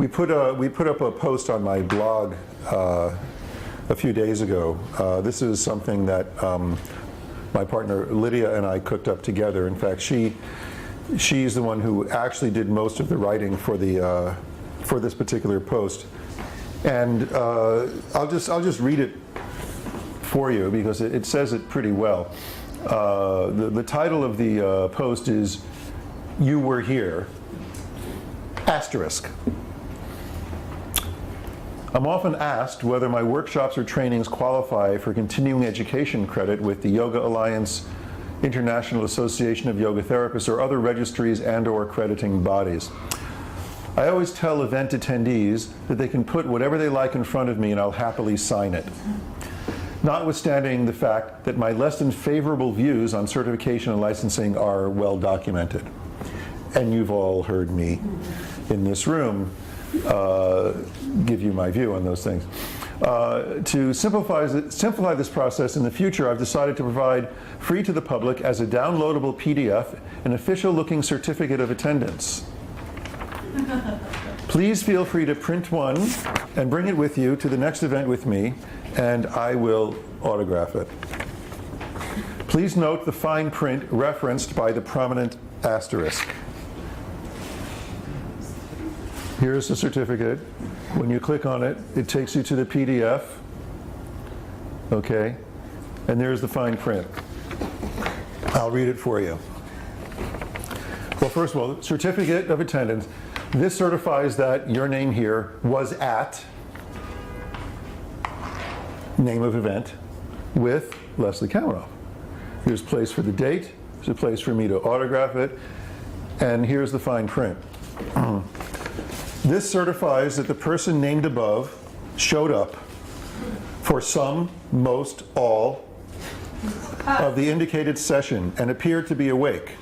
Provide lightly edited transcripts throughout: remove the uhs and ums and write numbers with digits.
we put up a post on my blog a few days ago. This is something that my partner Lydia and I cooked up together. In fact, she's the one who actually did most of the writing for the for this particular post. And I'll just read it for you because it says it pretty well. The title of the post is "You Were Here." Asterisk. I'm often asked whether my workshops or trainings qualify for continuing education credit with the Yoga Alliance, International Association of Yoga Therapists, or other registries and/or accrediting bodies. I always tell event attendees that they can put whatever they like in front of me and I'll happily sign it. Notwithstanding the fact that my less than favorable views on certification and licensing are well documented. And you've all heard me in this room give you my view on those things. To simplify this process in the future, I've decided to provide free to the public as a downloadable PDF an official looking certificate of attendance. Please feel free to print one and bring it with you to the next event with me, and I will autograph it. Please note the fine print referenced by the prominent asterisk. Here's the certificate. When you click on it, it takes you to the PDF. Okay? And there's the fine print. I'll read it for you. Well, first of all, certificate of attendance. This certifies that your name here was at, name of event, with Leslie Kaminoff. There's a place for the date, there's a place for me to autograph it, and here's the fine print. This certifies that the person named above showed up for some, most, all of the indicated session and appeared to be awake.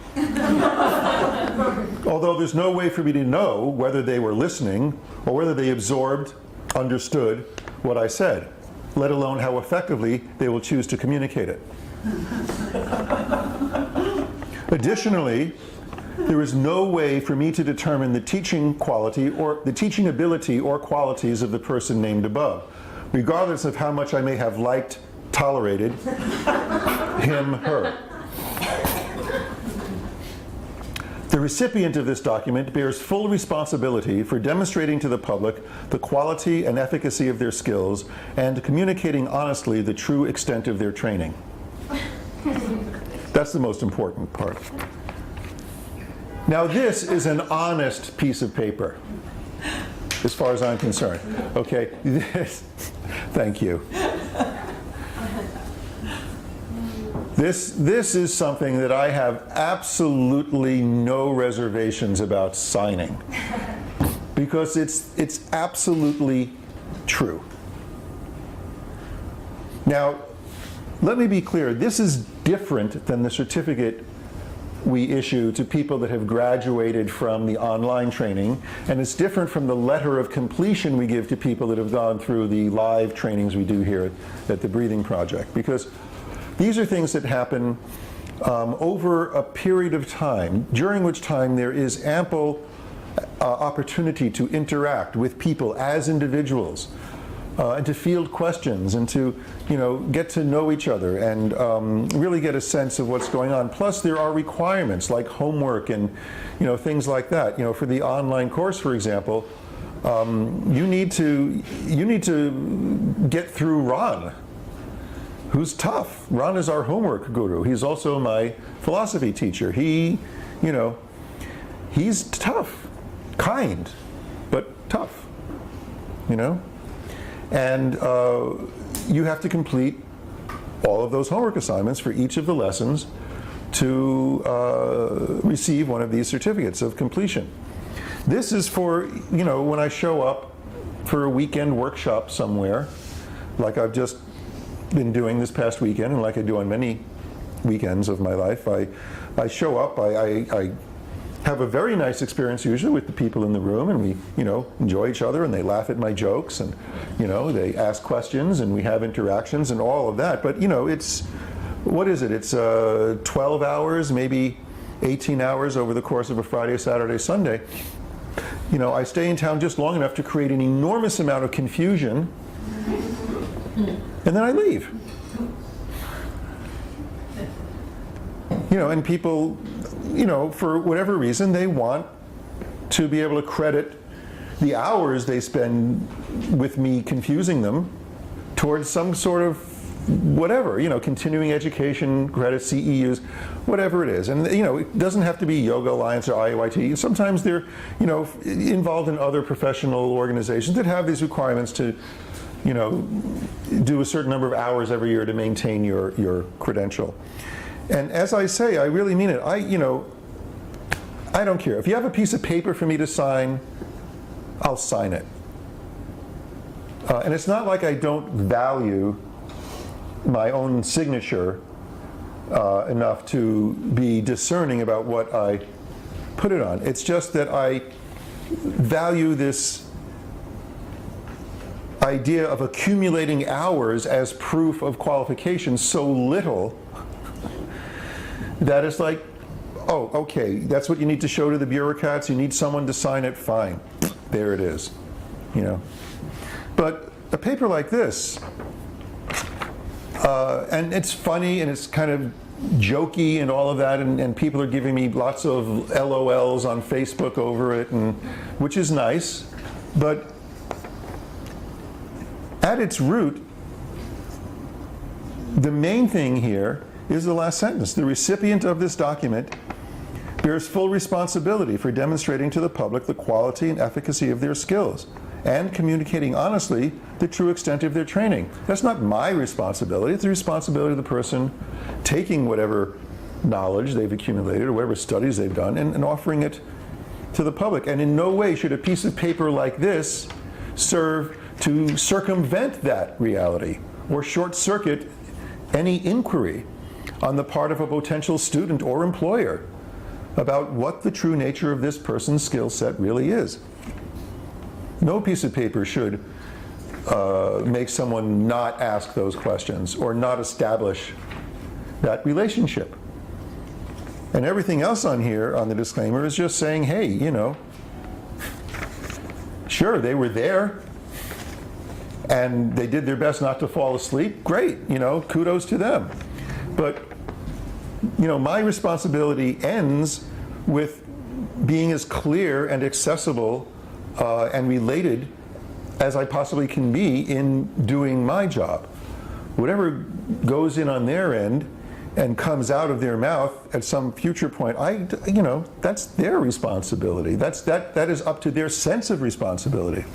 Although there's no way for me to know whether they were listening or whether they absorbed, understood what I said, let alone how effectively they will choose to communicate it. Additionally, there is no way for me to determine the teaching quality or the teaching ability or qualities of the person named above, regardless of how much I may have liked, tolerated him, her. The recipient of this document bears full responsibility for demonstrating to the public the quality and efficacy of their skills and communicating honestly the true extent of their training. That's the most important part. Now this is an honest piece of paper, as far as I'm concerned. Okay, thank you. This is something that I have absolutely no reservations about signing, because it's absolutely true. Now, let me be clear, this is different than the certificate we issue to people that have graduated from the online training, and it's different from the letter of completion we give to people that have gone through the live trainings we do here at the Breathing Project, because these are things that happen over a period of time, during which time there is ample opportunity to interact with people as individuals, and to field questions, and to get to know each other and really get a sense of what's going on. Plus there are requirements like homework and things like that. For the online course, for example, you need to get through Ron, who's tough. Ron is our homework guru. He's also my philosophy teacher. He's tough, kind, but tough, And you have to complete all of those homework assignments for each of the lessons to receive one of these certificates of completion. This is for, when I show up for a weekend workshop somewhere, like I've just been doing this past weekend, and like I do on many weekends of my life. I show up, I have a very nice experience usually with the people in the room, and we enjoy each other, and they laugh at my jokes, and they ask questions, and we have interactions and all of that. But it's, what is it? It's 12 hours, maybe 18 hours over the course of a Friday, Saturday, Sunday. You know, I stay in town just long enough to create an enormous amount of confusion, and then I leave. You know, and people, you know, for whatever reason, they want to be able to credit the hours they spend with me confusing them towards some sort of whatever, you know, continuing education, credit, CEUs, whatever it is. And, you know, it doesn't have to be Yoga Alliance or IOIT. Sometimes they're, you know, involved in other professional organizations that have these requirements to, you know, do a certain number of hours every year to maintain your credential. And as I say, I really mean it. You know, I don't care. If you have a piece of paper for me to sign, I'll sign it. And it's not like I don't value my own signature enough to be discerning about what I put it on. It's just that I value this idea of accumulating hours as proof of qualification so little that it's like, oh, okay, that's what you need to show to the bureaucrats. You need someone to sign it, fine. There it is, you know. But a paper like this, and it's funny and it's kind of jokey and all of that, and people are giving me lots of LOLs on Facebook over it, and which is nice, but at its root, the main thing here is the last sentence. The recipient of this document bears full responsibility for demonstrating to the public the quality and efficacy of their skills and communicating honestly the true extent of their training. That's not my responsibility. It's the responsibility of the person taking whatever knowledge they've accumulated or whatever studies they've done and offering it to the public. And in no way should a piece of paper like this serve to circumvent that reality or short circuit any inquiry on the part of a potential student or employer about what the true nature of this person's skill set really is. No piece of paper should make someone not ask those questions or not establish that relationship. And everything else on here on the disclaimer is just saying, hey, you know, sure, they were there and they did their best not to fall asleep. Great, you know, kudos to them. But, you know, my responsibility ends with being as clear and accessible and related as I possibly can be in doing my job. Whatever goes in on their end and comes out of their mouth at some future point, you know, that's their responsibility. That is up to their sense of responsibility.